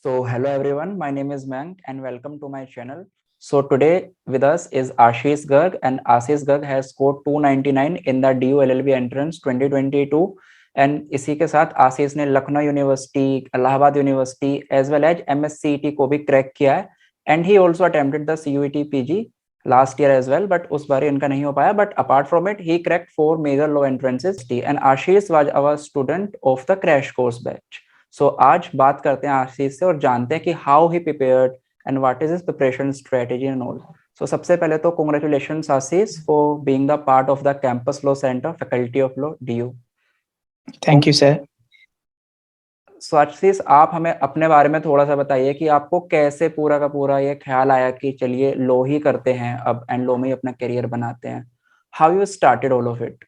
Hello everyone, my name is Mank and welcome to my channel. So today with us is Ashish Garg, and Ashish Garg has scored 299 in the DU LLB entrance 2022 and इसी के साथ आशीष ने Lucknow university, Allahabad university as well as MSCET को भी crack किया है and he also attempted the CUET PG last year as well, but उस बार इनका नहीं हो पाया. But apart from it, he cracked 4 major law entrances and Ashish was our student of the crash course batch. So आज बात करते हैं आशीष से और जानते हैं कि how he prepared and what is his preparation strategy and all. So सबसे पहले तो congratulations Ashish for being the part of the campus law centre faculty of law DU. Thank you sir. So Ashish, आप हमें अपने बारे में थोड़ा सा बताइए कि आपको कैसे पूरा का पूरा ये ख्याल आया कि चलिए लॉ ही करते हैं अब एंड लॉ में ही अपना करियर बनाते हैं. How you started all of it?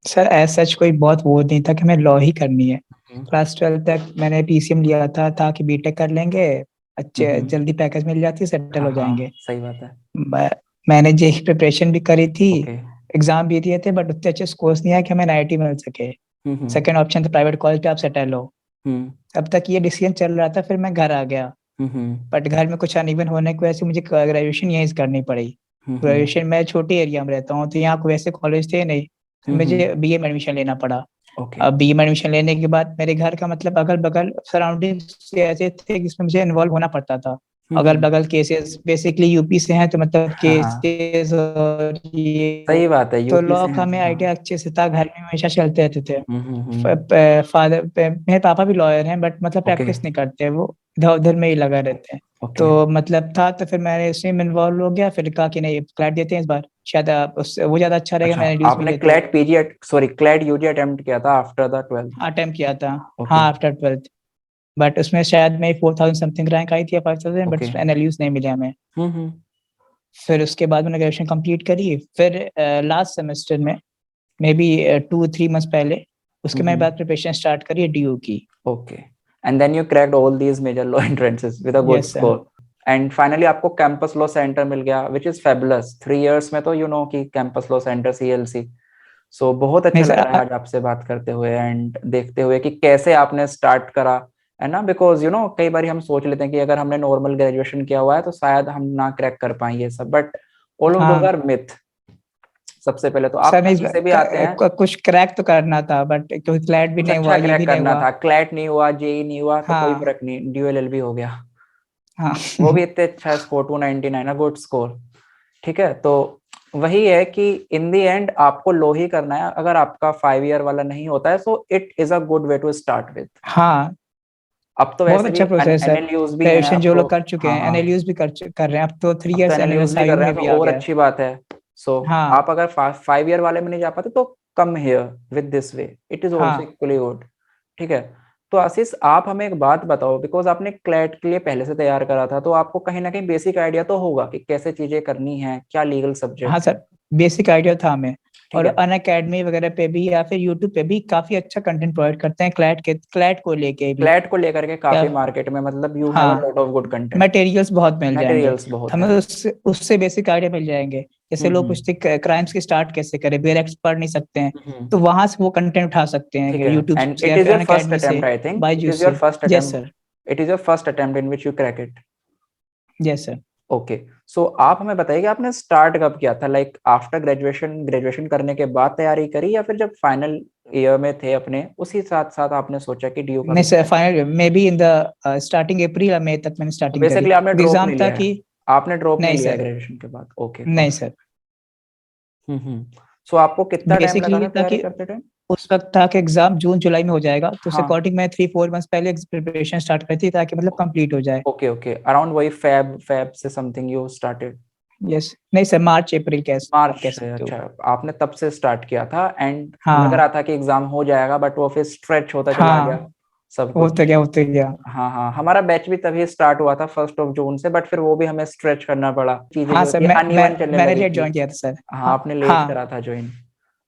Sir as such कोई बहुत वो नहीं था कि हमें लॉ ही करनी है. क्लास 12 तक मैंने PCM लिया था कि बीटेक कर लेंगे, अच्छे जल्दी पैकेज मिल जाती है, सेटल हो जाएंगे. सही बात है. मैंने जेई प्रिपरेशन भी करी थी, Okay. एग्जाम भी दिए थे, बट उतने अच्छे स्कोर्स नहीं आए कि हमें NIT मिल सके. सेकंड ऑप्शन था प्राइवेट कॉलेज पे आप सेटल हो. अब तक ये डिसीजन चल रहा था, फिर मैं घर आ गया. बट घर में कुछ अनइवन होने की वजह से मुझे ग्रेजुएशन यहीं करनी पड़ी. ग्रेजुएशन मैं छोटे एरिया में रहता हूँ, तो यहाँ कोई ऐसे कॉलेज थे नहीं, मुझे BA में एडमिशन लेना पड़ा. अब BA में एडमिशन लेने के बाद मेरे घर का मतलब अगल बगल सराउंडिंग्स ऐसे थे जिसमें मुझे इन्वॉल्व होना पड़ता था. अगल बगल केसेस बेसिकली यूपी से हैं, तो मतलब केसेस और ये सही बात है. तो लॉ का हमें आइडिया अच्छे से था, घर में हमेशा चलते रहते थे. फादर मेरे पापा भी लॉयर हैं, बट मतलब प्रैक्टिस नहीं करते, वो इधर उधर में ही लगा रहते हैं. तो मतलब था, तो फिर मैंने इसमें इन्वॉल्व हो गया. फिर कहा कि नहीं क्लैट देते हैं इस बार, शायद वो ज्यादा अच्छा रहेगा. मैंने आपने CLAT PG CLAT UG attempt किया था आफ्टर द 12th? अटेम्प्ट किया था. हाँ, आफ्टर 12th. बट उसमें शायद मेरी 4000 समथिंग रैंक आई थी, 5000, बट NLUs नहीं मिले हमें. फिर उसके बाद मैंने ग्रेजुएशन कंप्लीट करी. फिर लास्ट सेमेस्टर में मे बी 2-3 मंथ्स पहले उसके मैं बाद प्रिपरेशन स्टार्ट करी है DU की. Okay. And then you cracked all these major law entrances with a good score and finally आपको कैंपस लॉ सेंटर मिल गया व्हिच इज फैबुलस. 3 इयर्स में तो यू नो कि campus law centre CLC. So बहुत अच्छा लग रहा है आज आपसे बात करते हुए एंड देखते हुए कि कैसे आपने स्टार्ट करा है ना. बिकॉज यू नो कई बार हम सोच लेते हैं कि अगर हमने नॉर्मल ग्रेजुएशन किया हुआ है तो शायद हम ना क्रैक कर पाए ये सब, but all of those are myth. सबसे पहले तो आप कहीं से भी आते हैं, कुछ क्रैक तो करना था, बट क्योंकि क्लैट भी नहीं हुआ, ये भी नहीं हुआ था, क्लैट नहीं हुआ, जेई नहीं हुआ, तो कोई फर्क नहीं, DU LLB हो गया. वो भी इतने अच्छा स्कोर 299, गुड स्कोर. ठीक है, तो वही है कि इन दी एंड आपको लो ही करना है. अगर आपका 5 ईयर वाला नहीं होता है so it is a good way to start with. हाँ, अब तो बहुत अच्छा प्रोसेस है. NLUs भी ग्रेजुएशन जो लोग कर चुके हैं NLUs भी कर रहे हैं. अब तो 3 इयर्स NLUs भी कर रहे हैं, तो और अच्छी बात है. सो आप अगर 5 ईयर वाले में नहीं जा पाते तो come here with this way, it is also equally good. ठीक है, तो आशीष आप हमें एक बात बताओ, बिकॉज आपने क्लैट के लिए पहले से तैयार करा था, तो आपको कहीं ना कहीं बेसिक आइडिया तो होगा कि कैसे चीजें करनी है, क्या लीगल सब्जेक्ट. हाँ सर, बेसिक आइडिया था हमें. और अनअकैडमी वगैरह पे भी या फिर यूट्यूब पे भी काफी अच्छा कंटेंट प्रोवाइड करते हैं क्लैट को लेकर के काफी मार्केट में, मतलब you have a lot of good content, materials बहुत मिल जाएंगे. हमें उससे बेसिक आइडिया मिल जाएंगे. जैसे लोग पूछते क्राइम्स की स्टार्ट कैसे करें, बेयर एक्ट पढ़ नहीं सकते हैं, तो वहां से वो कंटेंट उठा सकते हैं यूट्यूब से, अनअकैडमी से, बायजूस से. Yes sir, it is your first attempt in which you crack it. Yes sir. Okay, so आप हमें बताइए कि आपने स्टार्ट कब किया था, लाइक आफ्टर ग्रेजुएशन करने के बाद तैयारी करी या फिर जब फाइनल ईयर में थे अपने उसी साथ साथ आपने सोचा कि DU? नहीं sir, final may be in the starting April या मई तक मैंने स्टार्टिंग करी. बेसिकली आपने ड्रॉप एग्जाम नहीं था लिया, कि आपने ड्रॉप नहीं लिया ग्रेजुएशन के बाद. ओके, नहीं सर. सो आपको कितना टाइम लगा बेसिकली था तैयारी करते टाइम? उस वक्त था कि एग्जाम जून जुलाई में हो जाएगा, तो उस अकॉर्डिंग मैं 3-4 मंथ्स पहले प्रिपरेशन स्टार्ट करी थी ताकि मतलब कंप्लीट हो जाए. ओके, अराउंड वही फेब से समथिंग यू स्टार्टेड? यस, नहीं सर, मार्च अप्रैल मार्च से. अच्छा, आपने तब से स्टार्ट किया था एंड लग रहा था कि एग्जाम हो जाएगा, बट वो फिर स्ट्रेच होता चला गया सब कुछ. होते गया. हाँ, हमारा बैच भी तभी स्टार्ट हुआ था 1 जून से, बट फिर वो भी हमें स्ट्रेच करना पड़ा. चीजें जो थी अनइवन चलने लगी थी. ज्वाइन किया था सर. हाँ, आपने लेट करा था ज्वाइन.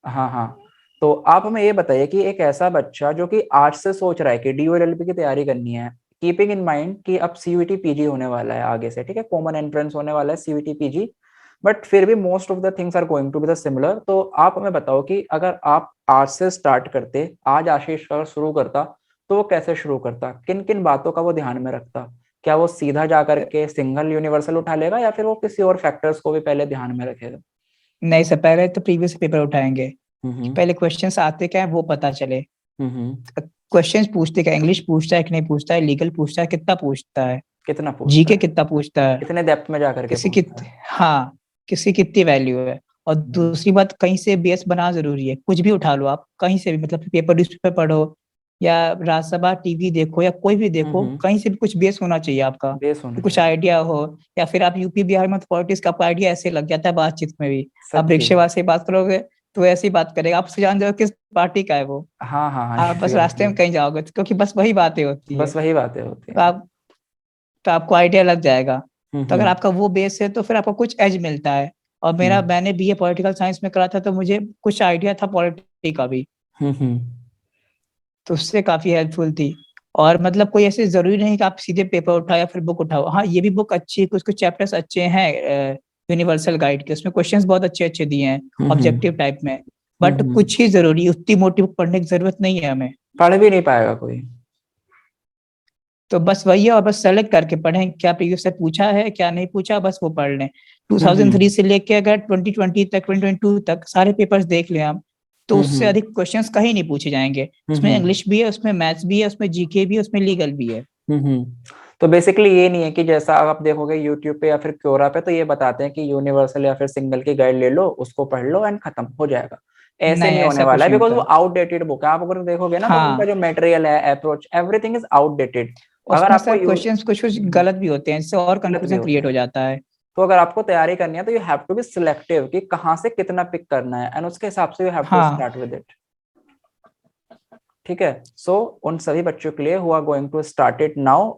हाँ, तो आप हमें ये बताइए कि एक ऐसा बच्चा जो कि आज से सोच रहा है कि DU LLB की तैयारी करनी है, कीपिंग इन माइंड कि अब CUET PG होने वाला है आगे से, ठीक है, कॉमन एंट्रेंस होने वाला है CUET PG, बट फिर भी most of the things are going to be the similar. तो आप हमें बताओ कि अगर आप आज से स्टार्ट करते, आज आशीष अगर शुरू करता, तो वो कैसे शुरू करता, किन किन बातों का वो ध्यान में रखता? क्या वो सीधा जा करके सिंगल यूनिवर्सल उठा लेगा या फिर वो किसी और फैक्टर्स को भी पहले ध्यान में रखेगा? नहीं सर, पहले तो प्रीवियस पेपर उठाएंगे, हम्म पहले क्वेश्चंस आते क्या है वो पता चले। हम्म क्वेश्चंस पूछते क्या, इंग्लिश पूछता है कि नहीं पूछता है, लीगल पूछता है, कितना पूछता है, कितना पूछता जीके है, कितना पूछता है, कितने डेप्थ में जा करके किसी पूछता कित है? हाँ, किसी कितनी वैल्यू है। और हम्म दूसरी बात, कहीं से बेस बना जरूरी है, कुछ भी उठा लो आप कहीं से भी, मतलब पेपर न्यूज़पेपर पढ़ो या राज्यसभा टीवी देखो या कोई भी देखो, हम्म कहीं से भी कुछ बेस होना चाहिए आपका, बेस कि होना कुछ चाहिए। आइडिया हो। या फिर आप यूपी बिहार में तो पॉलिटिक्स का आपको आइडिया ऐसे लग जाता है बातचीत में भी। आप सच्ची। रिक्शेवाला से बात करोगे तो ऐसी बात करेगा, आपसे जान जाओ किस पार्टी का है वो। हाँ हाँ हाँ, आप बस श्योर रास्ते श्योर। में कहीं जाओगे तो, क्योंकि बस वही बातें होती है। बस वही बातें होती तो हैं। आप तो आपको आइडिया लग जाएगा। तो अगर हम्म आपका वो बेस है तो फिर आपको कुछ एज मिलता है। और हम्म मैंने बीए पॉलिटिकल साइंस में करा था, तो मुझे कुछ आइडिया था पॉलिटिक्स का भी, हम्म तो उससे काफी हेल्पफुल थी। और मतलब कोई ऐसे जरूरी नहीं कि आप सीधे पेपर उठाओ या फिर बुक उठाओ, हाँ ये भी बुक अच्छी है, कुछ कुछ चैप्टर्स अच्छे हैं यूनिवर्सल गाइड के, उसमें क्वेश्चंस बहुत अच्छे अच्छे दिए हैं ऑब्जेक्टिव टाइप में। बट हम्म कुछ ही जरूरी, उतनी मोटी बुक पढ़ने की जरूरत नहीं है हमें। पढ़ भी नहीं पाएगा कोई। तो बस वही है, और बस सेलेक्ट करके पढ़ें क्या प्रीवियस से पूछा है क्या नहीं पूछा, बस वो पढ़ लें। 2003 हम्म से लेके अगर 2020 तक, 2022 तक सारे पेपर्स देख लें हम, तो उससे हम्म अधिक क्वेश्चंस कहीं नहीं पूछे जाएंगे। उसमें हम्म इंग्लिश भी है, उसमें मैथ्स भी है, उसमें जीके भी है, उसमें लीगल भी है। हम्म तो बेसिकली ये नहीं है कि जैसा आप देखोगे यूट्यूब पे या फिर क्योरा पे, तो ये बताते हैं कि यूनिवर्सल या फिर सिंगल की गाइड ले लो, उसको पढ़ लो एंड खत्म हो जाएगा। ऐसे नहीं, नहीं होने ऐसा वाला कुछ है, नहीं बिकॉज वो होता। आउटडेटेड बुक है। आप अगर देखोगे ना तो उनका हाँ, जो मटेरियल है, अप्रोच, एवरीथिंग इज आउटडेटेड। अगर उसमें आपको सर क्वेश्चंस कुछ कुछ गलत भी होते हैं, इससे और गलत भी कंफ्यूजन होते क्रिएट हो हैं। जाता है। तो अगर आपको तैयारी करनी है तो you have to be selective कि कहाँ से कितना पिक करना है, एंड उसके हिसाब से यू हैव टू हाँ स्टार्ट विद इट। ठीक है। सो उन सभी बच्चों के लिए who are going to start it now,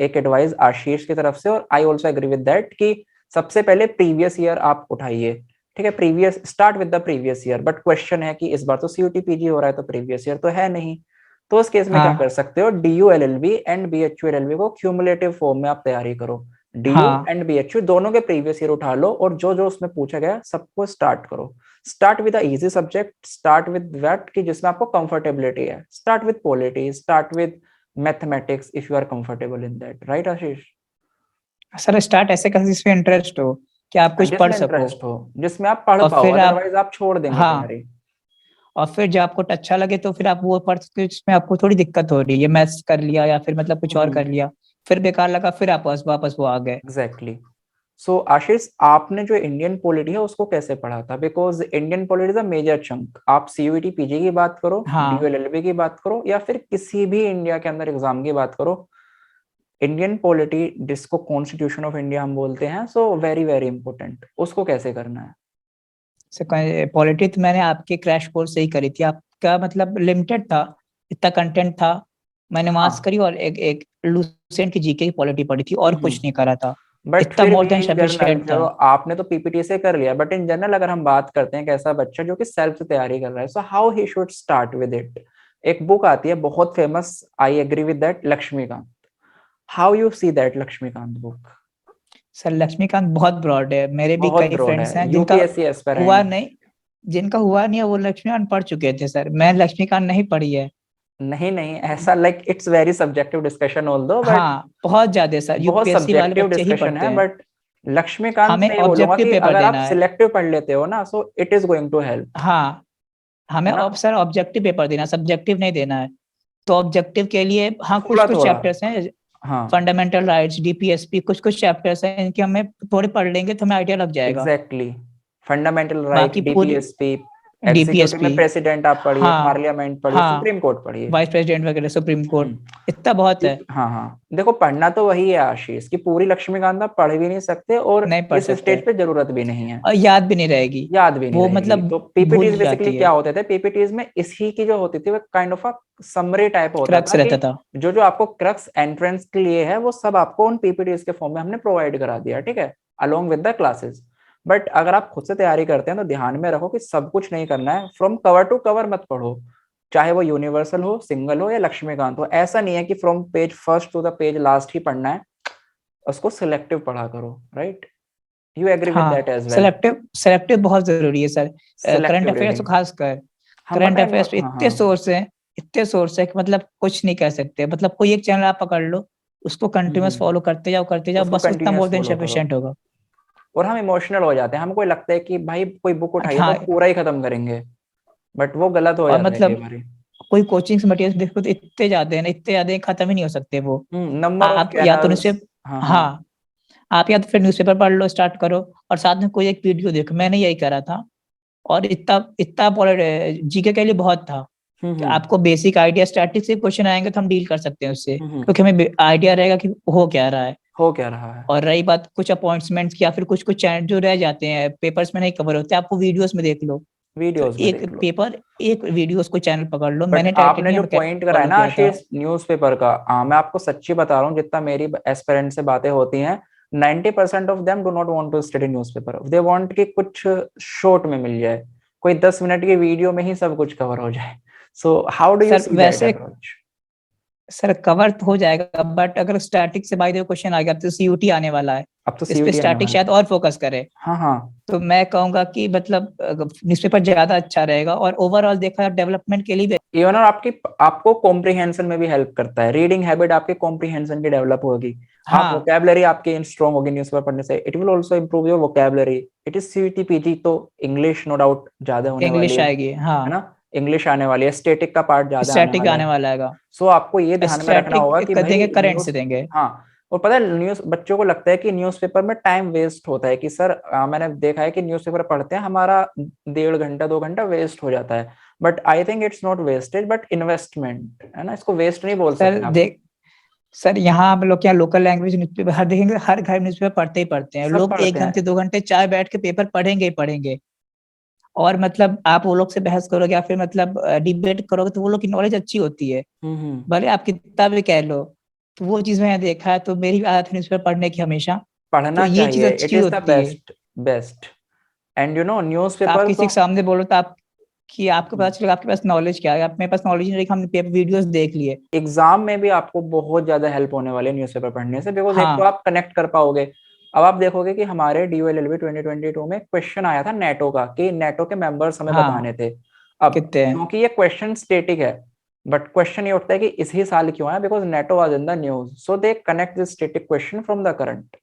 एक एडवाइस आशीष की तरफ से, और I also agree with that, कि सबसे पहले प्रीवियस ईयर आप उठाइए। ठीक है, previous start with the previous year. But question है कि इस बार तो सीयूटी पीजी हो रहा है, तो प्रीवियस ईयर तो है नहीं। तो उस केस में क्या कर हाँ सकते हो, DU LLB and BHU LLB को क्यूमुलेटिव फॉर्म में आप तैयारी करो। डीयू हाँ एंड बीएचयू दोनों के प्रीवियस ईयर उठा लो, और जो जो उसमें पूछा गया सबको स्टार्ट करो। Start with easy subject, start with that कि जिसमें आपको कंफर्टेबिलिटी है। Start with polity, start with mathematics if you are comfortable in that, right Ashish? Sir, start ऐसे कर जिसमें इंटरेस्ट हो, कि आप कुछ पढ़ जिसमें सको। इंटरेस्ट हो, जिसमें आप पढ़ और पाओ, फिर आप अदरवाइज आप छोड़ देंगे हाँ, तैयारी। और फिर जब आपको अच्छा लगे तो फिर आप वो पढ़ सकते हो जिसमें आपको थोड़ी दिक्कत हो रही है, मैथ्स कर लिया या फिर मतलब कुछ और कर लिया, फिर बेकार लगा फिर आप वापस वो आ गए। एग्जैक्टली। सो आशीष, आपने जो इंडियन पॉलिटी है उसको कैसे पढ़ा था? Because Indian polity is a major chunk. आप सीयूईटी पीजी की बात करो, हाँ डीयूएलएलबी की बात करो, या फिर किसी भी इंडिया के अंदर एग्जाम की बात करो, इंडियन पॉलिटी जिसको कॉन्स्टिट्यूशन ऑफ इंडिया हम बोलते हैं, सो वेरी वेरी इंपॉर्टेंट, उसको कैसे करना है? सर, पॉलिटी तो मैंने आपके क्रैश कोर्स से ही करी थी, आपका मतलब लिमिटेड था, इतना कंटेंट था, मैंने वहां से हाँ। करी, और एक लूसेंट की जीके की पॉलिटी पढ़ी थी, और कुछ नहीं करा था। बट इतना फिर मोर भी देन इन जनरल, सफिशिएंट चलो था। आपने तो पीपीटी से कर लिया, बट इन जनरल अगर हम बात करते हैं, कैसा बच्चा जो कि सेल्फ से तैयारी कर रहा है, so how he should start with it? एक बुक आती है बहुत famous, I agree with that, Laxmikanth. How you see that Laxmikanth book? Sir, Laxmikanth बहुत ब्रॉड है, मेरे भी बहुत कई ब्रॉड फ्रेंड्स है, हैं जिनका यूपीएससी हुआ एस्पिरेंट। नहीं, जिनका हुआ नहीं है वो लक्ष्मीकांत पढ़ चुके थे सर, मैं लक्ष्मीकांत नहीं पढ़ी है। नहीं नहीं, ऐसा like it's very subjective discussion all दो, बट हाँ, बहुत ज्यादा सर, बहुत यूपीएससी वाले सब्जेक्टिव बच्चे ही डिस्कशन पढ़ते है। हैं। बट लक्ष्मीकांत हमें में ये बोलूंगा ऑब्जेक्टिव कि पेपर अगर आप देना है। सिलेक्टिव पढ़ लेते हो ना, so it is going to help. हाँ, हमें है ना? सर ऑब्जेक्टिव पेपर देना, सब्जेक्टिव नहीं देना है। तो ऑब्जेक्टिव के लिए हाँ, कुछ थोड़ा कुछ थोड़ा। चैप्टर्स हैं, हाँ, फंडामेंटल राइट्स, डीपीएसपी, कुछ कुछ चैप्टर्स हैं इनके, हमें थोड़े पढ़ लेंगे तो हमें आइडिया लग जाएगा। एग्जैक्टली। फंडामेंटल राइट, बाकी पूरी डीपीएसपी, एग्जीक्यूटिव डीपीएसपी, में प्रेसिडेंट आप पढ़िए, हाँ पार्लियामेंट पढ़िए, हाँ, सुप्रीम कोर्ट पढ़िए। वाइस प्रेसिडेंट वगैरह, सुप्रीम कोर्ट, हम्म। इतना बहुत है। हाँ हाँ, देखो पढ़ना तो वही है आशीष, की पूरी लक्ष्मीकांत आप पढ़ भी नहीं सकते, और नहीं पढ़ इस सकते, स्टेज पे जरूरत भी नहीं है। और याद भी नहीं रहेगी, याद भी नहीं वो रहेगी। मतलब तो भूल पीपीटीज बेसिकली जाती क्या है, होते थे, पीपीटीज में इसी की जो होती थी वो kind of a summary type होता क्रक्स था, कि रहता था। जो जो आपको क्रक्स एंट्रेंस के लिए है वो सब आपको उन पीपीटीज के फॉर्म में हमने प्रोवाइड करा दिया, ठीक है, along with the classes. But अगर आप खुद से तैयारी करते हैं तो ध्यान में रखो कि सब कुछ नहीं करना है, फ्रॉम कवर टू कवर मत पढ़ो। चाहे वो यूनिवर्सल हो, सिंगल हो, या लक्ष्मीकांत हो, ऐसा नहीं है कि from page first to the page last ही पढ़ना है। उसको सिलेक्टिव पढ़ा करो, right? You agree with that हाँ, एज वेल? सेलेक्टिव सेलेक्टिव बहुत जरूरी है sir, current selective affairs reading. खासकर। हम करंट बताएं अफेयर्स पे हाँ इतने हाँ। सोर्स हैं, इतने सोर्स है कि मतलब कुछ नहीं कह सकते, मतलब कोई एक चैनल आप पकड़ लो, उसको कंटिन्यूअस फॉलो करते जाओ, उसको बस उतना मोर कंटिन्यूअस देन फॉलो करो। सफिशिएंट होगा। और हम इमोशनल हो जाते हैं, हमको लगता है कि भाई कोई बुक उठाई है तो हाँ, हम पूरा ही खत्म करेंगे, बट वो गलत हो और जाता है कई मतलब बार। कोई कोचिंग मटेरियल देखो तो इतने ज्यादा हैं, खत्म ही नहीं हो सकते वो। नंबर ऑफ आप या तो चैनल्स। न्यूज़पेपर, हाँ हाँ। हाँ, आप या तो फिर न्यूज़पेपर पढ़ लो, स्टार्ट करो, और साथ में कोई एक वीडियो देखो। मैंने यही करा था, और इतना इतना जीके के लिए बहुत था कि हम्म आपको बेसिक आइडिया, स्टैटिक से क्वेश्चन आएंगे तो हम डील कर सकते हैं उससे, हम्म। क्योंकि हमें आइडिया रहेगा कि हो क्या रहा है। हो क्या रहा है। और रही बात कुछ अपॉइंटमेंट्स की, या फिर कुछ कुछ चैनल जो रह जाते हैं पेपर्स में नहीं कवर होते, आपको वीडियोस में देख लो। तो वीडियोस में एक देख लो। पेपर, एक वीडियो, उसको चैनल पकड़ लो। बट मैंने आपने जो टाइटेनियम पॉइंट करा है फॉलो ना किया था। आशीष न्यूज़पेपर का, मैं आपको सच्ची बता रहा हूँ, जितना मेरी एस्पिरेंट से बातें होती हैं, 90% of them do not want to study newspaper. They want कि कुछ शॉर्ट में मिल जाए, कोई 10 मिनट की वीडियो में ही सब कुछ कवर हो जाए। So how do you sir see that वैसे, अप्रोच? सर कवर तो हो जाएगा, बट अगर स्टैटिक से बाय द वे क्वेश्चन आ गया, तो सीयूटी आने वाला है, अब तो इस पे सीयूटी आने स्टैटिक वाला शायद है। और फोकस करे। हाँ हाँ। तो मैं कहूंगा कि मतलब न्यूज़पेपर ज्यादा अच्छा रहेगा, और ओवरऑल देखा डेवलपमेंट के लिए भी। इवन और आपकी आपको कॉम्प्रिहेंशन में भी हेल्प करता है, रीडिंग हैबिट आपकी कॉम्प्रिहेंशन की डेवलप होगी, आप हाँ, वोकैबुलरी आपकी स्ट्रॉन्ग होगी न्यूज़पेपर पढ़ने से। It will also improve your vocabulary. It is CET PG, तो इंग्लिश नो डाउट ज्यादा होने वाली इंग्लिश आएगी, हाँ, है ना। इंग्लिश आने वाली है, स्टैटिक का पार्ट ज्यादा आने स्टैटिक वाला आने है। वाला है। सो आपको ये ध्यान में रखना होगा स्टैटिक कि कर भाई देंगे, करंट से न्यूज। देंगे। हाँ। और पता है न्यूज, बच्चों को लगता है कि न्यूज़पेपर में टाइम वेस्ट होता है, कि सर मैंने देखा है कि न्यूज़पेपर पढ़ते हैं हमारा 1.5 घंटा 2 घंटा वेस्ट हो जाता है। But I think it's not wastage but investment है ना, इसको वेस्ट नहीं बोल सर सकते आप। देख, सर यहाँ हम लोग क्या लोकल लैंग्वेज न्यूज़पेपर हर देखेंगे, हर घर न्यूज़पेपर पढ़ते ही पढ़ते हैं सब लोग, एक पढ़ते हैं। घंटे 2 घंटे चाय बैठ के पेपर पढ़ेंगे ही पढ़ेंगे। और मतलब आप वो लोग से बहस करोगे, या फिर मतलब डिबेट करोगे, तो वो लोग की नॉलेज अच्छी होती है, हम्म। भले आप कितना भी कह लो। तो वो चीज मैंने देखा है, तो मेरी भी आदत है न्यूज़पेपर पढ़ने की हमेशा। तो पढ़ना ये चीज चाहिए, इट अच्छी इज द होती है। Best. Best. And you know तो आप न्यूज़पेपर किसी तो। के सामने बोलो तो आप, कि आपको पता चलेगा आपके पास नॉलेज क्या है। आप, मेरे पास नॉलेज नहीं रही, हमने पेपर वीडियोस देख लिए। एग्जाम में भी आपको बहुत ज्यादा हेल्प होने वाली है न्यूज़पेपर पढ़ने से, बिकॉज एक तो हाँ, आप कनेक्ट कर पाओगे। अब आप देखोगे कि हमारे DULLB 2022 में क्वेश्चन आया था नेटो का, कि नेटो के मेंबर्स हमें बताने हाँ, थे। अब कितने हैं। क्योंकि ये क्वेश्चन स्टेटिक है, बट क्वेश्चन ये उठता है कि इसी साल क्यों आया, because NATO was in the news, so they connect this static question from the current.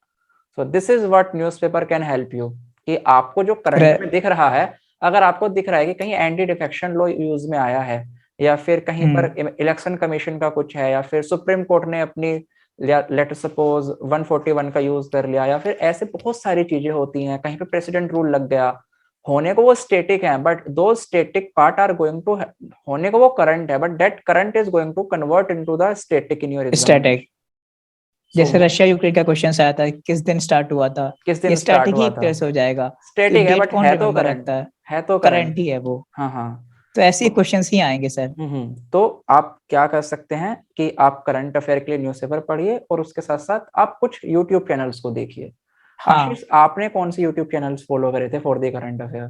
So this is what newspaper can help you, कि आपको जो करंट फिर में दिख रहा है, अगर आपको दिख रहा है कि कहीं एंटी डिफेक्शन लॉ यूज में आया है, या फिर कहीं पर हम्म, इलेक्शन कमीशन का कुछ है, या फिर सुप्रीम कोर्ट ने अपनी लेट सपोज 141 का यूज कर लिया, या फिर ऐसे बहुत सारी चीजें होती हैं, कहीं पे प्रेसिडेंट रूल लग गया, होने को वो स्टेटिक है, बट दो static part are going to, होने को वो करंट है, but that current is going to convert into the static in your static, examination. So जैसे रशिया यूक्रेन का क्वेश्चन आया था, किस दिन स्टार्ट हुआ था, किस ये दिन स्टार्ट स्टैटिक ही हुआ एक था। तरह से हो जाएगा। तो स्टेटिक है डेट बट कौन है तो रिमेम्बर करंट। रखता है। है तो करंट करंट। ही है वो। हाँ हाँ। तो ऐसे ही तो क्वेश्चंस ही आएंगे सर। तो आप क्या कर सकते हैं कि आप करंट अफेयर के लिए न्यूज़पेपर पढ़िए, और उसके साथ साथ आप कुछ यूट्यूब चैनल्स को देखिए। हाँ आशीष, आपने कौन से यूट्यूब चैनल्स फॉलो करे थे for the current affair?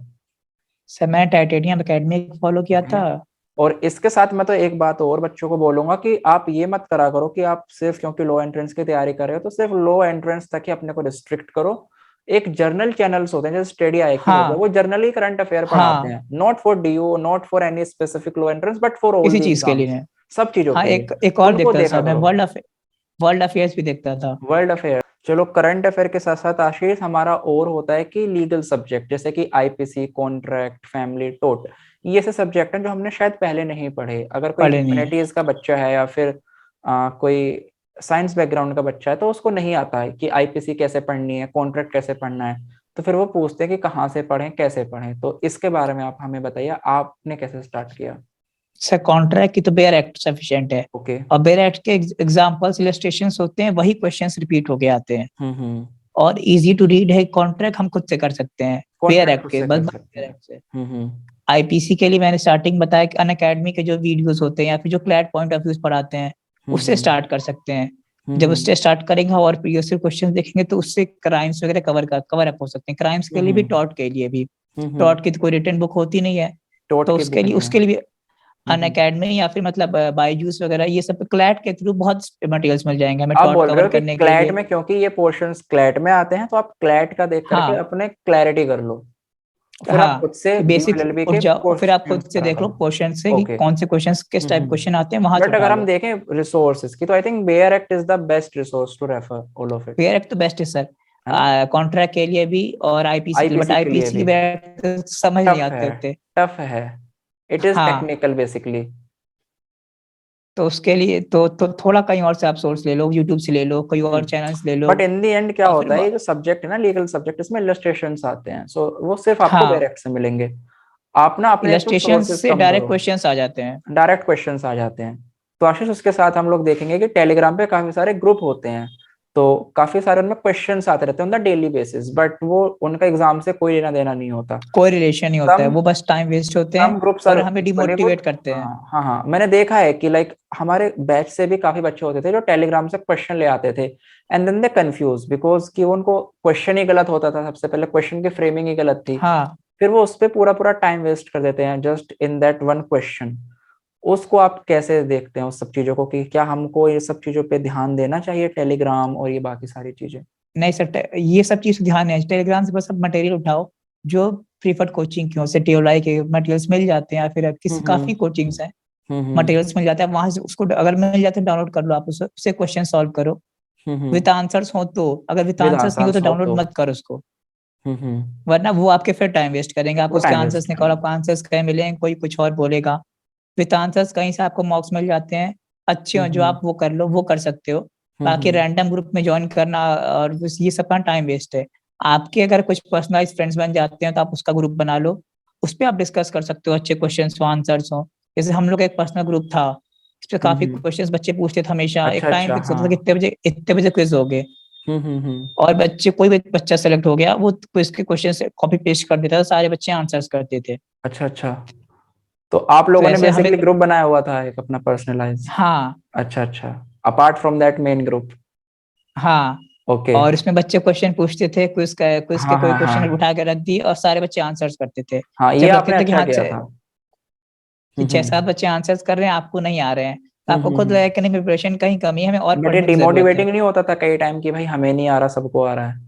Sir, मैंने टाइटेनियम एकेडमी फॉलो किया ओके। था। और इसके साथ मैं तो एक बात और बच्चों को बोलूंगा कि आप ये मत करा करो कि आप सिर्फ क्योंकि लो एंट्रेंस की तैयारी कर रहे हो तो सिर्फ लो एंट्रेंस तक ही अपने को रिस्ट्रिक्ट करो। एक जर्नल चैनल्स होते हैं जैसे स्टडी IQ हो गया, हाँ, वो जर्नली करंट अफेयर पढ़ाते हाँ, हैं, not for DO, not for any specific low entrance, but for all किसी द चीज के लिए एग्जाम्स, नहीं। सब चीजों हाँ, के लिए। एक एक और उनको देखता था देखा सर, मैं करो। वर्ल्ड अफेयर्स भी देखता था। World affair. चलो करंट अफेयर के साथ साथ आशीष हमारा और होता है कि लीगल सब्जेक्ट, जैसे कि IPC, कॉन्ट्रैक्ट, फैमिली टोट, ये ऐसे सब्जेक्ट हैं जो हमने शायद पहले नहीं पढ़े। अगर कोई पढ़े नहीं है। ह्यूमैनिटीज का बच्चा है, या फिर कोई साइंस बैकग्राउंड का बच्चा है, तो उसको नहीं आता है कि IPC कैसे पढ़नी है, कॉन्ट्रैक्ट कैसे पढ़ना है, तो फिर वो पूछते हैं कि कहाँ से पढ़ें, कैसे पढ़ें। तो इसके बारे में आप हमें बताइए, आपने कैसे स्टार्ट किया? सर कॉन्ट्रैक्ट की तो बेयर एक्ट सफिशिएंट है, ओके। और बेयर एक्ट के एग्जांपल्स इलस्ट्रेशंस होते हैं, वही क्वेश्चंस रिपीट होके आते हैं, हम्म। और इजी टू रीड है। कॉन्ट्रैक्ट हम खुद से कर सकते हैं बेयर कॉन्ट्रैक्ट एक्ट खुद के, से बस कर सकते बेयर हैं। एक्ट से। हम्म। आईपीसी के लिए मैंने स्टार्टिंग बताया कि अनअकैडमी के जो वीडियोस होते हैं, या फिर जो क्लैट पॉइंट ऑफ व्यू पढ़ाते हैं, उससे हम्म। स्टार्ट कर सकते हैं। जब उससे स्टार्ट करेंगे और प्रीवियस क्वेश्चन देखेंगे, तो उससे क्राइम्स वगैरह कवर अप हो सकते हैं, क्राइम्स के लिए भी, हम्म। टॉट के लिए भी। हम्म। टॉट की तो कोई रिटन बुक होती नहीं है, टोट तो की बुक नहीं है। उसके लिए भी हम्म। अनअकैडमी, या फिर मतलब बायजूस वगैरह, ये सब क्लैट के थ्रू बहुत मटेरियल्स मिल जाएंगे हमें आप टॉट बोल रहे कवर हो कि करने के क्लैट लिए। में, क्योंकि ये पोर्शंस क्लैट में आते हैं, तो आप क्लैट का देख करके हाँ, अपने क्लैरिटी कर लो। फिर आप खुद से बेसिक DOLLB उठ के जाओ, फिर आप खुद क्वेश्चंस से करा देख लो करो। क्वेश्चन से कि ओके। कौन से क्वेश्चन किस टाइप क्वेश्चन आते हैं, वहां से बट उठा अगर हम लो। देखें रिसोर्सेज की, तो I think bare act is the best resource to refer all of it, bare act तो बेस्ट है सर, है ना? कॉन्ट्रैक्ट के लिए भी और आईपीसी के लिए, बट IPC के लिए आईपीसी भी के समझ नहीं टफ आते है, होते। टफ है, इट इज हाँ, टेक्निकल बेसिकली। तो उसके लिए तो थोड़ा कहीं और से आप सोर्स ले लो, यूट्यूब से ले लो, कोई और चैनल्स ले लो। बट इन दी एंड क्या और फिर होता है, ये जो सब्जेक्ट है ना, लीगल सब्जेक्ट, इसमें इलस्ट्रेशंस आते हैं, सो वो सिर्फ आपको हाँ, डायरेक्ट से मिलेंगे। आप ना अपने तो इलस्ट्रेशन सोर्सेज से कम डायरेक्ट करो, क्वेश्चंस आ जाते हैं। डायरेक्ट क्वेश्चंस आ जाते हैं। तो आशीष, उसके साथ हम लोग देखेंगे कि टेलीग्राम पे काफी सारे ग्रुप होते हैं, तो काफी सारे उनमें क्वेश्चंस आते रहते हैं on the daily basis, but वो उनका एग्जाम से कोई लेना देना नहीं होता। कोई रिलेशन नहीं होता है, सम वो बस टाइम वेस्ट होते हैं सम ग्रुप्स आर और हमें इक्वली गुड। डिमोटिवेट करते हैं। हाँ हाँ हाँ, मैंने देखा है कि लाइक हमारे बैच से भी काफी बच्चे होते थे जो टेलीग्राम से क्वेश्चन ले आते थे, and then they confuse because कि उनको क्वेश्चन ही गलत होता था, सबसे पहले क्वेश्चन की फ्रेमिंग ही गलत थी। हाँ, फिर वो उस पर पूरा पूरा टाइम वेस्ट कर देते हैं just in that one question. उसको आप कैसे देखते हैं उस सब चीजों को, कि क्या हमको ये सब चीजों पे ध्यान देना चाहिए, टेलीग्राम और ये बाकी सारी चीजें? नहीं सर, ये सब चीज ध्यान है, टेलीग्राम से बस आप मटेरियल उठाओ, जो प्रीफर्ड कोचिंग की से टीओलाई के मटेरियल्स मिल जाते हैं, या फिर किसी काफी कोचिंग्स हैं, हम्म मटेरियल्स मिल जाते हैं वहां से, उसको अगर मिल जाते हैं डाउनलोड कर लो, आप उससे क्वेश्चन सॉल्व करो हम्म। विद आंसर्स हो तो। अगर विद विद आंसर्स नहीं हो तो आंसर्स हो तो डाउनलोड मत करो उसको, हम्म। वरना वो आपके फिर टाइम वेस्ट करेंगे। आप वो उसके टाइम आंसर्स वेस्ट निकालो, करेंगे। आपको आंसर्स कहीं मिलेंगे, कोई कुछ और बोलेगा। विद आंसर्स कहीं से आपको मॉक्स मिल जाते हैं अच्छे हो, जो हम्म आप वो कर लो, वो कर सकते हो। बाकी हम्म। रैंडम ग्रुप में ज्वाइन करना और ये सब का टाइम वेस्ट है। आपके अगर कुछ पर्सनलाइज फ्रेंड्स बन जाते हैं तो आप उसका ग्रुप बना लो, उस पर आप डिस्कस कर सकते हो, अच्छे क्वेश्चन हो, आंसर्स हो। जैसे हम लोग का एक पर्सनल ग्रुप था, इस पे काफी हम्म। क्वेश्चंस बच्चे पूछते थे हमेशा, एक अच्छा टाइम अच्छा, फिक्स हाँ। होता था कि इतने बजे क्विज हो गए, हम्म। और बच्चे कोई भी बच्चा सेलेक्ट हो गया, वो क्विज के क्वेश्चन से कॉपी पेस्ट कर देता था, सारे बच्चे आंसर्स करते थे। अच्छा अच्छा, तो आप तो लोगों ने ऐसे हमें, बेसिकली ग्रुप बनाया हुआ था एक अपना पर्सनलाइज? हाँ, अच्छा अच्छा, apart from that main group. हाँ, ओके। और इसमें बच्चे क्वेश्चन पूछते थे, क्विज के हाँ कोई हाँ क्वेश्चन हाँ उठा के रख दी और सारे बच्चे आंसर्स करते थे। हाँ, ये जब लगते आपने थे कि अच्छा हाँ किया था। कि छह हम्म। सात बच्चे आंसर्स कर रहे हैं, आपको नहीं आ रहे हैं, तो आपको खुद हम्म। लगा कि नहीं, प्रिपरेशन कहीं कमी है, हमें और बट ये पढ़ने की जरूरत है। डिमोटिवेटिंग नहीं होता था कई टाइम की, भाई हमें नहीं आ रहा सबको आ रहा है?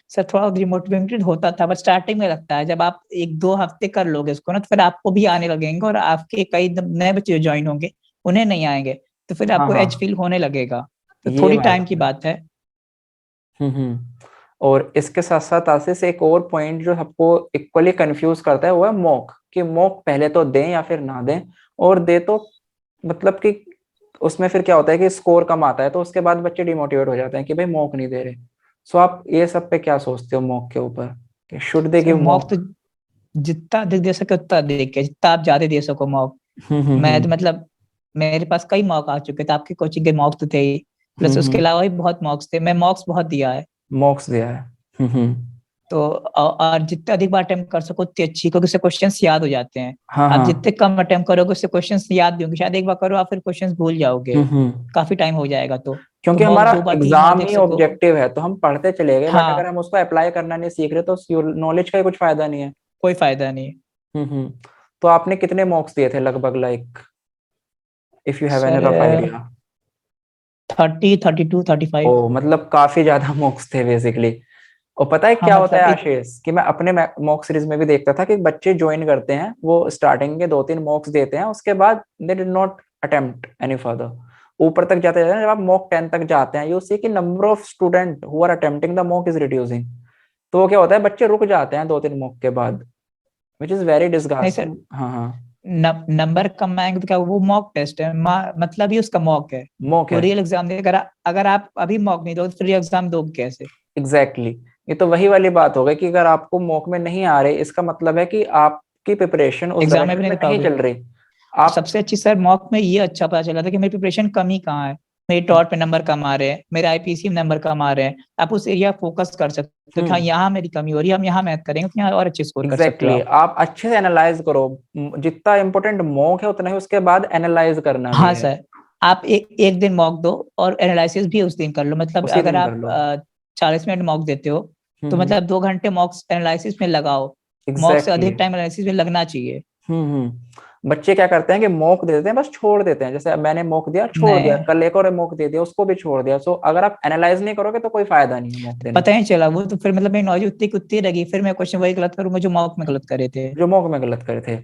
सर थोड़ा डिमोटिवेटेड होता था, बट स्टार्टिंग में लगता है, जब आप एक दो हफ्ते कर लोगे इसको ना, तो फिर आपको भी आने लगेंगे, और आपके कई नए बच्चे ज्वाइन होंगे, उन्हें नहीं आएंगे, तो फिर हाँ आपको हाँ, एज फील होने लगेगा। तो ये थोड़ी बात टाइम की है। बात है। और इसके साथ साथ आशीष, एक और पॉइंट जो सबको इक्वली कंफ्यूज करता है वो है मॉक, कि मॉक पहले तो दें या फिर ना दें, और दे तो मतलब कि उसमें फिर क्या होता है कि स्कोर कम आता है, तो उसके बाद बच्चे डिमोटिवेट हो जाते हैं कि भाई मॉक नहीं दे रहे। सो आप ये सब पे क्या सोचते हो मॉक के ऊपर, कि should they sir give mock तो मॉक? जितना अधिक दे सके उतना देख के, जितना आप ज्यादा दे सको मॉक। मैं तो हम्म। मतलब मेरे पास कई मॉक आ चुके थे, आपके कोचिंग के मॉक तो थे ही, प्लस उसके हम्म। अलावा भी बहुत मॉक्स थे, मैं मॉक्स बहुत दिया है। मॉक्स दिया है। तो और जितने अधिक बार अटेम्प्ट कर सको उतनी अच्छी, क्योंकि उससे क्वेश्चंस याद हो जाते हैं। हाँ आप हाँ। जितने कम अटेम्प्ट करोगे उससे क्वेश्चंस याद भी होंगे, शायद एक बार करो आप फिर क्वेश्चंस भूल जाओगे, हम्म। काफी टाइम हो जाएगा। तो क्योंकि मॉक हमारा 2 बार 3 बार एग्जाम देख ही सको। ऑब्जेक्टिव है, तो हम पढ़ते चले गए, बट अगर हाँ, हम उसको अप्लाई करना नहीं सीख रहे तो नॉलेज का ही कुछ फायदा नहीं है। कोई फायदा नहीं। हम्म। तो आपने कितने मॉक्स दिए थे लगभग, like if you have any sir rough idea? 30, 32, 35। ओ, मतलब काफी ज्यादा मॉक्स थे बेसिकली। और पता है हाँ क्या होता है मतलब आशीष, कि मैं अपने मॉक सीरीज में भी देखता था कि बच्चे ज्वाइन करते हैं, वो स्टार्टिंग के 2-3 मॉक्स देते हैं, उसके बाद they did not attempt any further. ऊपर तक जाते जाते जब आप मॉक 10 तक जाते हैं, यू सी कि number of student who are attempting the mock is reducing. तो वो क्या होता है, बच्चे रुक जाते हैं 2-3 मॉक के बाद, विच इज वेरी नहीं सर, डिसगास्टिंग। हाँ हाँ। नंबर कम आएंगे तो क्या, वो मॉक टेस्ट है, मतलब ही उसका मॉक है। मॉक वो है। रियल एग्जाम नहीं, अगर आप अभी मॉक नहीं दोगे तो फिर एग्जाम दोगे कैसे? Exactly exactly. ये तो वही वाली बात हो गई कि अगर आपको मॉक में नहीं आ रहे, इसका मतलब है कि आपकी प्रिपरेशन उस एग्जाम में भी डायरेक्शन नहीं में दे नहीं पाओगे। चल रही। और आप सबसे अच्छी सर मॉक में ये अच्छा पता चला था कि मेरी प्रिपरेशन कमी कहाँ है, मेरे टॉट पे नंबर कम आ रहे हैं, मेरे आईपीसी में नंबर कम आ रहे हैं, आप उस एरिया फोकस कर सकते हो कि हाँ हम्म। यहाँ मेरी कमी हो रही है, हम यहाँ मैथ करेंगे तो यहाँ और अच्छे स्कोर कर सकते हो एग्जैक्टली आप। exactly. आप अच्छे से एनालाइज करो, जितना इंपॉर्टेंट मॉक है उतना ही उसके बाद एनालाइज करना भी हाँ है। सर, आप एक दिन मॉक दो और एनालिसिस भी उस दिन कर लो, मतलब उसी अगर दिन कर आप लो। 40 मिनट मॉक देते हो तो हम्म। मतलब 2 घंटे मॉक एनालिसिस में लगाओ। मॉक से एग्जैक्टली अधिक exactly. टाइम एनालिसिस में लगना चाहिए। हम्म। बच्चे क्या करते हैं कि मॉक दे देते हैं, बस छोड़ देते हैं, जैसे अब मैंने मॉक दिया छोड़ दिया, नहीं कल एक और मॉक दे दिया उसको भी छोड़ दिया। सो अगर आप एनालाइज नहीं करोगे तो कोई फायदा नहीं है मॉक देने पता ही चला वो, तो फिर मतलब मेरी नॉलेज उतनी की उतनी रही, फिर मैं क्वेश्चन वही गलत करूंगा जो मॉक में गलत करे थे। जो मॉक में गलत करे थे।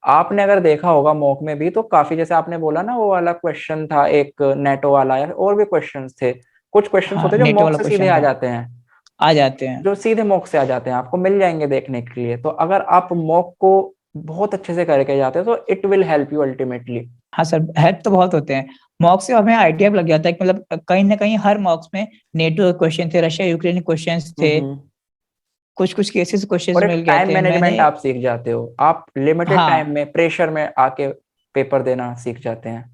आपने अगर देखा होगा मॉक में भी तो काफी, जैसे आपने बोला ना वो वाला क्वेश्चन था एक नेटो वाला, या और भी क्वेश्चंस थे, कुछ क्वेश्चंस हाँ होते हैं जो नेट मॉक वाला से सीधे क्वेश्चन आ था, जाते हैं, आ जाते हैं। जो सीधे मॉक से आ जाते हैं, आपको मिल जाएंगे देखने के लिए। तो अगर आप मॉक को बहुत अच्छे से करके जाते हो तो it will help you ultimately. हाँ सर, हेल्प तो बहुत होते हैं। मॉक से हमें आइडिया भी लग जाता है कि मतलब कहीं ना कहीं हर मॉक्स में नेटो क्वेश्चन थे, रशिया यूक्रेन क्वेश्चन थे, हम्म। कुछ कुछ केसेस और क्वेश्चन एक मिल गए टाइम थे मैंने। मैनेजमेंट आप सीख जाते हो, आप लिमिटेड टाइम हाँ में प्रेशर में आके पेपर देना सीख जाते हैं।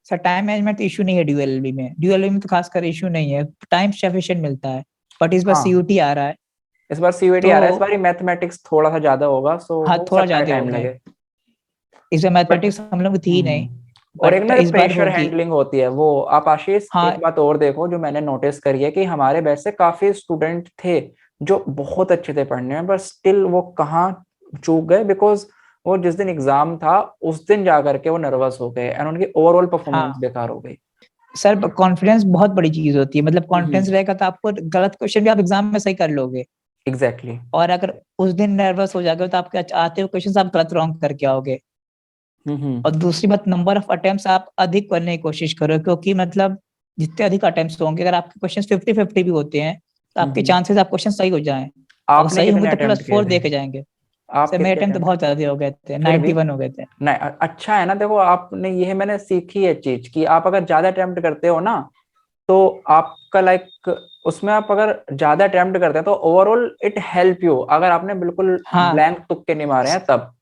सर, टाइम मैनेजमेंट इशू नहीं है ड्यूएलएलबी में, ड्यूएलएलबी में तो खासकर इशू नहीं है, टाइम सफिशिएंट मिलता है। बट इस बार हाँ, सीयूटी आ रहा है इस बार सीयूईटी तो आ रहा है, इस बार मैथमेटिक्स थोड़ा सा ज्यादा होगा, सो हाँ हो थोड़ा सकता है ज्यादा हो टाइम गया है। लगे। इस बार बट मैथमेटिक्स हम लोग थी ही नहीं, और एक बट ना इस बार प्रेशर होगी। हैंडलिंग होती है वो, आप आशीष एक हाँ बात और देखो जो मैंने नोटिस करी है कि हमारे बैच से काफी स्टूडेंट थे जो बहुत अच्छे थे पढ़ने में, बट स्टिल वो कहाँ चूक गए, बिकॉज वो जिस दिन एग्जाम था उस दिन जा करके वो नर्वस हो गए एंड उनकी ओवरऑल परफॉर्मेंस हाँ बेकार हो गई। सर, कॉन्फिडेंस बहुत बड़ी चीज होती है, मतलब हम्म। कॉन्फिडेंस रहेगा तो आपको गलत क्वेश्चन भी आप एग्जाम में सही कर लोगे। एग्जैक्टली। और अगर उस दिन नर्वस हो जाओगे तो आपके आते हुए क्वेश्चन आप गलत रॉन्ग करके आओगे। हम्म। और दूसरी बात, नंबर ऑफ अटेम्प्ट्स आप अधिक करने की कोशिश करो, क्योंकि मतलब जितने अधिक अटेम्प्ट्स होंगे, अगर आपके क्वेश्चन 50-50 भी होते हैं तो आपके हम्म। चांसेस आप क्वेश्चन सही हो जाएं। और आपने सही होंगे कितने तो अटेम्प्ट किए +4 थे? दे के जाएंगे। आप सर मेरे कितने अटेम्प्ट तो अटेम्प्ट? बहुत ज्यादा हो गए थे, फिर भी 91 हो गए थे। नहीं, अच्छा है ना, देखो आपने ये मैंने सीखी है चीज कि आप अगर ज्यादा अटेम्प्ट करते हो ना तो आपका लाइक उसमें आप अगर ज्यादा अटेम्प्ट करते हैं तो ओवरऑल इट हेल्प यू। अगर आपने बिल्कुल हाँ ब्लैंक तुक्के नहीं मारे हैं तब,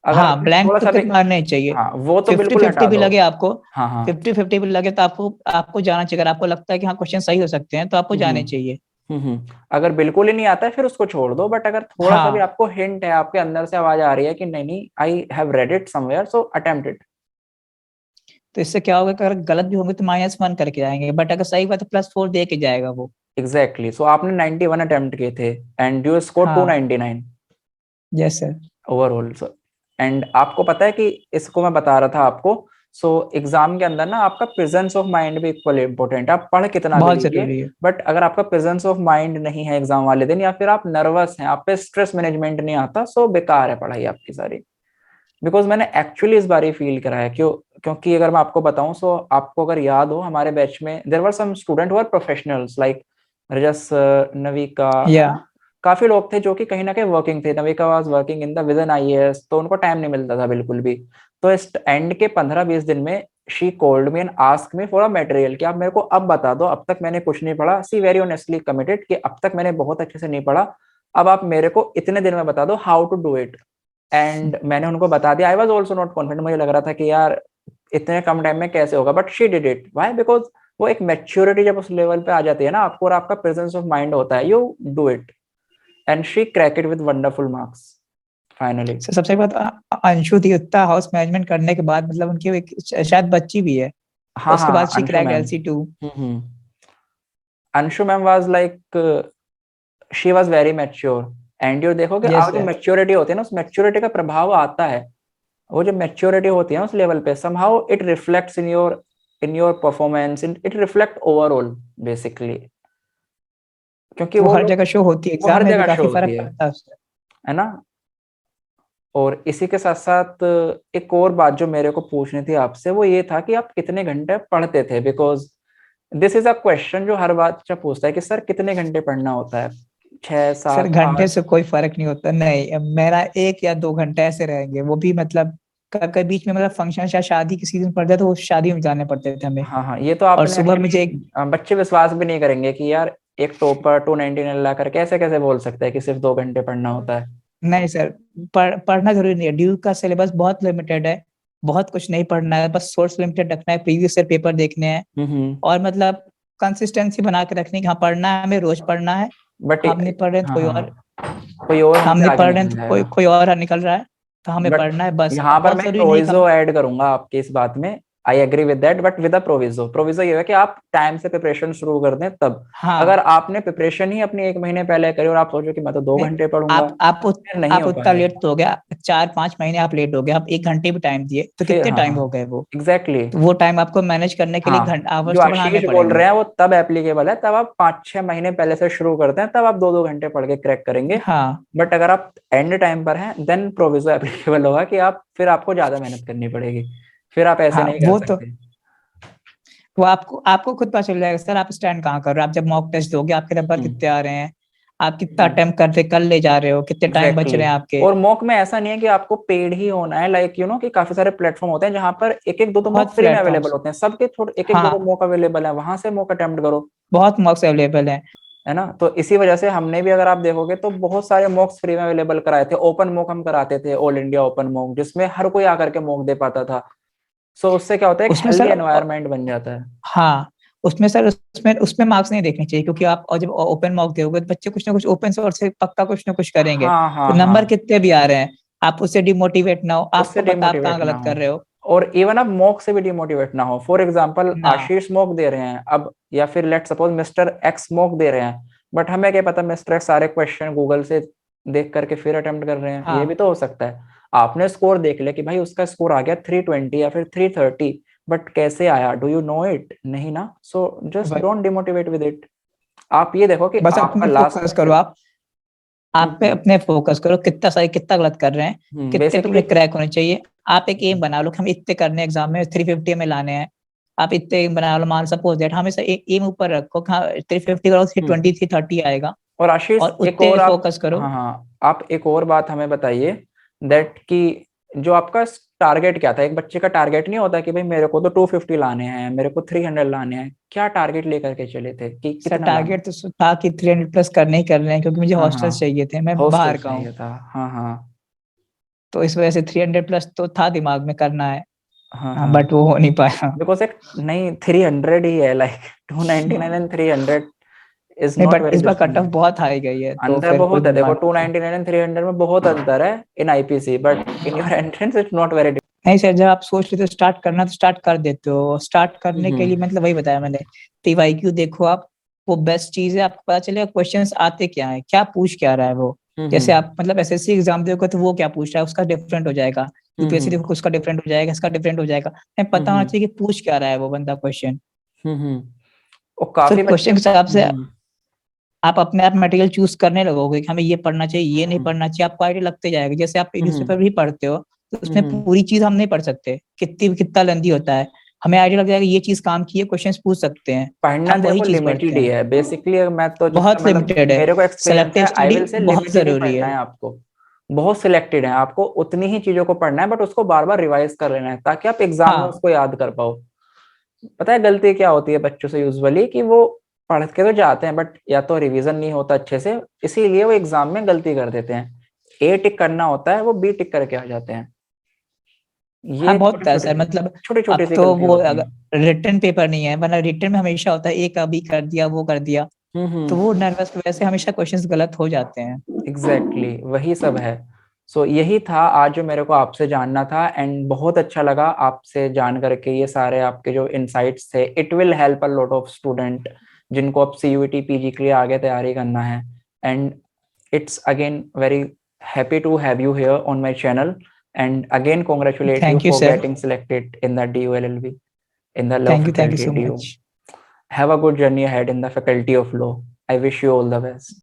अगर हाँ, आपने ब्लैंक थोड़ा सा तुक्के भी, तो मारने ही चाहिए। हाँ वो तो फिफ्टी बिल्कुल फिफ्टी हटा भी दो। लगे आपको, हाँ हाँ। 50-50 भी लगे तो आपको आपको जाना चाहिए। अगर आपको लगता है कि हाँ क्वेश्चन सही हो सकते हैं तो आपको हम्म जाने चाहिए। अगर बिल्कुल ही नहीं आता है फिर उसको छोड़ दो, बट अगर थोड़ा सा भी हाँ, आपको हिंट है, आपके अंदर से आवाज आ रही है कि नहीं नहीं I have read it somewhere so attempt it. तो इससे क्या होगा कि अगर गलत भी होंगे तो -1 करके जाएंगे, बट अगर सही हुआ तो +4 दे के जाएगा वो। एग्जैक्टली। सो आपने 91 अटेम्प्ट किए थे एंड यू स्कोर हाँ 299 yes sir. Overall. So and आपको पता है कि इसको मैं बता रहा था आपको, सो एग्जाम के अंदर ना आपका प्रेजेंस ऑफ माइंड भी इक्वली इंपॉर्टेंट है। आप पढ़ कितना भी बहुत लीजिए, जरूरी है। बट अगर आपका प्रेजेंस ऑफ माइंड नहीं है एग्जाम वाले दिन, या फिर आप नर्वस हैं, आप पे स्ट्रेस मैनेजमेंट नहीं आता, सो बेकार है पढ़ाई आपकी सारी। बिकॉज मैंने एक्चुअली इस बार ही फील करा है, क्योंकि अगर मैं आपको बताऊं, सो आपको अगर याद हो हमारे बैच में there were some student who are professionals like Rajas, Navika, है या ना। काफी लोग थे जो कि कहीं ना कहीं वर्किंग थे, Navika was working in the with an IAS, तो उनको टाइम नहीं मिलता था बिल्कुल भी। तो इस एंड के 15-20 दिन में she called me and ask me for a material कि आप मेरे को अब बता दो, अब तक मैंने कुछ नहीं पढ़ा, सी वेरी ऑनेस्टली कमिटेड कि अब तक मैंने बहुत अच्छे से नहीं पढ़ा, अब आप मेरे को इतने दिन में बता दो how to do it. And मैंने उनको बता दिया। I was also not confident, मुझे लग रहा था कि यार इतने कम टाइम में कैसे होगा, but she did it. Why? Because वो एक मेच्योरिटी जब उस लेवल पे आ जाती है ना आपको, और आपका प्रेजेंस ऑफ माइंड होता है, you do it. And she crack it with wonderful marks finally. Sir सबसे बात, अंशु थी उतना हाउस मैनेजमेंट करने के बाद, मतलब उनकी एक शायद बच्ची भी है, हाँ उसके बाद हाँ, she Anshu crack ma'am. LC2। Hmm. Anshu ma'am was like, she was very mature. And you देखोगे यस आप जो सर। मैच्योरिटी होती है ना, उस मैच्योरिटी का प्रभाव आता है। वो जो मैच्योरिटी होती है उस लेवल पे, somehow it reflects in your performance, it reflect overall basically, क्योंकि वो वो हर लोग जगह शो होती है, वो एग्जाम हर में भी जगह शो काफी होती फर्क पड़ता है उससे। है ना। और इसी के साथ साथ एक और बात जो मेरे को पूछनी थी आपसे, वो ये था कि आप कितने घंटे पढ़ते थे, because this is a question जो हर बच्चा पूछता है कि सर कितने घंटे पढ़ना होता है, छह सर सात घंटे आठ से कोई फर्क नहीं होता, नहीं मेरा 1 या 2 घंटे ऐसे रहेंगे, वो भी मतलब कभी बीच में मतलब फंक्शन या शादी की सीजन पड़ जाए तो वो शादी में जाने पड़ते थे हमें। हाँ हाँ, ये तो और आपने सुबह मुझे एक्चुअली, बच्चे विश्वास भी नहीं करेंगे कि यार एक टॉपर 299 ला कर कैसे कैसे बोल सकता है कि सिर्फ 2 घंटे पढ़ना होता है। नहीं सर, पढ़ना जरूरी नहीं है, ड्यू का सिलेबस बहुत लिमिटेड है, बहुत कुछ नहीं पढ़ना है, बस सोर्स लिमिटेड रखना है, प्रीवियस ईयर पेपर देखने हैं। और मतलब कंसिस्टेंसी बना के रखनी कि हाँ पढ़ना है, हमें रोज पढ़ना है। बट हम नहीं पढ़ रहे हैं तो हाँ कोई हाँ, और, कोई और हम हमसे नहीं आगे पढ़ रहे हैं निकल तो कोई जाएगा। कोई और निकल रहा है, तो हमें बट पढ़ना है बस, यहाँ पर बहुत मैं एक जरूरी नहीं प्रोविजो ऐड करूंगा आपके इस बात में। I agree with that, but with a proviso. Proviso ये है कि आप टाइम से प्रिपरेशन शुरू कर दें तब। हाँ, अगर आपने प्रिपरेशन ही अपनी 1 महीने पहले करी और आप सोचो कि मैं तो 2 घंटे पढ़ूंगा, फिर नहीं आप हो उतना लेट पाएगा। तो हो गया, 4-5 महीने आप लेट हो गए, आप 1 घंटे भी टाइम दिए तो फिर कितने हाँ टाइम हाँ हो गए वो। एग्जैक्टली। तो वो टाइम आपको मैनेज करने के लिए हाँ, आवर्स जो तो बढ़ाने आशीष बोल पड़ेंगे। रहे हैं वो तब एप्लीकेबल है, तब आप 5-6 महीने पहले से शुरू करते हैं, तब आप 2-2 घंटे पढ़ के क्रैक करेंगे। हाँ, बट अगर आप एंड टाइम पर हैं, देन प्रोविजो एप्लीकेबल होगा कि आप फिर आपको ज्यादा मेहनत करनी पड़ेगी, फिर आप ऐसे हाँ, नहीं कर सकते। वो आपको आपको खुद पता चल जाएगा सर आप स्टैंड कहाँ कर रहे हो। आप जब मॉक टेस्ट दोगे आपके नंबर कितने आ रहे हैं, आप कितना अटेम्प्ट करते कर ले जा रहे हो, कितने टाइम बच एग्जैक्टली रहे हैं आपके। और मॉक में ऐसा नहीं है कि आपको पेड ही होना है, लाइक यू नो कि काफी सारे प्लेटफॉर्म होते हैं जहां पर एक एक दो दो मॉक बहुत फ्री में अवेलेबल प्लेटफॉर्म्स, होते हैं, सबके थोड़े एक एक दो दो हाँ, मॉक अवेलेबल है, वहां से मॉक अटेम्प्ट करो। बहुत मॉक्स अवेलेबल है। है ना, तो इसी वजह से हमने भी, अगर आप देखोगे तो बहुत सारे मॉक्स फ्री में अवेलेबल कराए थे। ओपन मॉक हम कराते थे, ऑल इंडिया ओपन मॉक, जिसमें हर कोई आकर के मॉक दे पाता था। सो उससे क्या होता है, एक उसमें हेल्दी सर एनवायरनमेंट बन जाता है। हाँ, उसमें सर उसमें मार्क्स नहीं देखने चाहिए, क्योंकि आप और जब ओपन मॉक दोगे तो बच्चे कुछ ना कुछ ओपन सोर्स से पक्का कुछ ना कुछ करेंगे। हाँ तो हाँ नंबर हाँ, कितने भी आ रहे हैं, आप उससे डिमोटिवेट ना हो, उससे आपको पता आप कहाँ डिमोटिवेट ना गलत हो, कर रहे हो और इवन अब मॉक से भी डिमोटिवेट ना हो। फॉर एग्जांपल ना। आशीष मॉक दे रहे हैं अब, या फिर let suppose mister X mock दे रहे हैं, बट हमें क्या पता मिस्टर एक्स सारे क्वेश्चन गूगल से देख करके फिर अटेम्प्ट कर रहे हैं, ये भी हाँ, तो हो सकता है। आपने स्कोर देख लिया कि भाई उसका स्कोर आ गया 320 या फिर 330, बट कैसे आया, डू यू नो इट, नहीं ना। सो जस्ट वही, डोंट डिमोटिवेट विद इट। आप ये देखो कि बस आपका अपने लास्ट फोकस करो आप पे अपने फोकस करो, कितना सही कितना गलत कर रहे हैं, कितने बेसिकली। तुमने क्रैक होने चाहिए। आप एक एम बना लो कि हम इतने करने एग्जाम में 350 में लाने हैं। आप इतने एम बना लो, मान सपोज दैट हमेशा एम ऊपर रखो, हाँ 350 करो, 320 330 आएगा, और आशीष और एक उतने और आप, फोकस करो। हाँ हाँ, आप एक और बात हमें बताइए, दैट कि जो आपका टारगेट क्या था। एक बच्चे का टारगेट नहीं होता कि भाई मेरे को तो 250 लाने हैं, मेरे को 300 लाने हैं। क्या टारगेट लेकर के चले थे कि सर कितना लाना? टारगेट तो था कि 300 प्लस करने ही करने हैं, क्योंकि मुझे हाँ हाँ, हॉस्टल चाहिए थे, मैं हॉस्टल बाहर का हूँ। चाहिए था, हाँ हाँ तो इस वजह से 300 प्लस तो था दिमाग में करना है। हाँ हाँ, हाँ। बट वो हो नहीं पाया। बिकॉज एक नहीं, 300 ही है, लाइक 299 एंड 300 इज नहीं, नॉट बट वेरी इस बार कट ऑफ डिस्टेंट। बहुत हाई गई है, तो अंतर फिर कोई बहुत है, देखो बात नहीं। 299 एंड 300 में बहुत अंतर है in IPC, but in your entrance it's not very. नहीं सर, जब आप सोच लेते हो स्टार्ट करना तो स्टार्ट कर देते हो। स्टार्ट करने के लिए हम्म मतलब वही बताया मैंने, पीवाईक्यू देखो आप, वो बेस्ट चीज है, आपको पता चलेगा क्वेश्चंस आते क्या है, क्या पूछ क्या रहा है वो। जैसे हम्म आप मतलब एसएससी एग्जाम दोगे तो वो क्या पूछ रहा है उसका डिफरेंट हो जाएगा, यूपीएससी हम्म देखो उसका डिफरेंट हो जाएगा, इसका डिफरेंट हो जाएगा। हमें पता होना हम्म चाहिए कि पूछ क्या रहा है वो बंदा क्वेश्चन। और फिर काफी बच्चे। क्वेश्चन के हिसाब से आप अपने आप मटेरियल चूज करने लगोगे कि हमें ये पढ़ना चाहिए, ये नहीं हम्म पढ़ना चाहिए, आपको आइडिया लगते जाएगा। जैसे आप हम्म न्यूज़पेपर भी पढ़ते हो, तो उसमें हम्म पूरी चीज हम नहीं पढ़ सकते, कितना लेंदी होता है। हमें आइडिया लग जाएगा ये चीज काम की है, क्वेश्चंस पूछ सकते हैं। पढ़ना हम वही देखो चीज पढ़ते लिमिटेड ही हैं। है बेसिकली। मैं तो जितना बहुत मतलब लिमिटेड है, मेरे को एक्सपीरियंस सेलेक्टिव है, आई स्टडी विल से बहुत लिमिटेड ही जरूरी पढ़ना है। है आपको। बहुत सिलेक्टेड है, आपको उतनी ही चीजों को पढ़ना है, बट उसको बार बार रिवाइज कर लेना है ताकि आप एग्जाम में हाँ, उसको याद कर पाओ। पता है गलती क्या होती है बच्चों से यूजुअली, कि वो पढ़ के तो जाते हैं, बट या तो रिवीजन नहीं होता अच्छे से, इसीलिए वो एग्जाम में गलती कर देते हैं। ए टिक करना होता है, वो बी टिक करके आ जाते हैं। हाँ, ये बहुत है सर, मतलब छोटी छोटी अब सी तो गलती वो होती है। अगर रिटर्न पेपर नहीं है, वरना रिटर्न में हमेशा होता है ए का बी कर दिया, वो कर दिया, तो वो हम्म, नर्वस की वजह से हमेशा क्वेश्चंस गलत हो जाते हैं। एग्जैक्टली वही सब है। सो यही था आज जो मेरे को आपसे जानना था, एंड बहुत अच्छा लगा आपसे जान करके ये सारे आपके जो इनसाइट्स थे। It will help a lot of student जिनको अब सीयूईटी पीजी के लिए आगे तैयारी करना है। And it's again very happy to have you here on my channel, and again congratulate you thank you for sir, getting selected in the DULLB in the law thank you faculty so DU. Much. Have a good journey ahead in the faculty of law. I wish you all the best.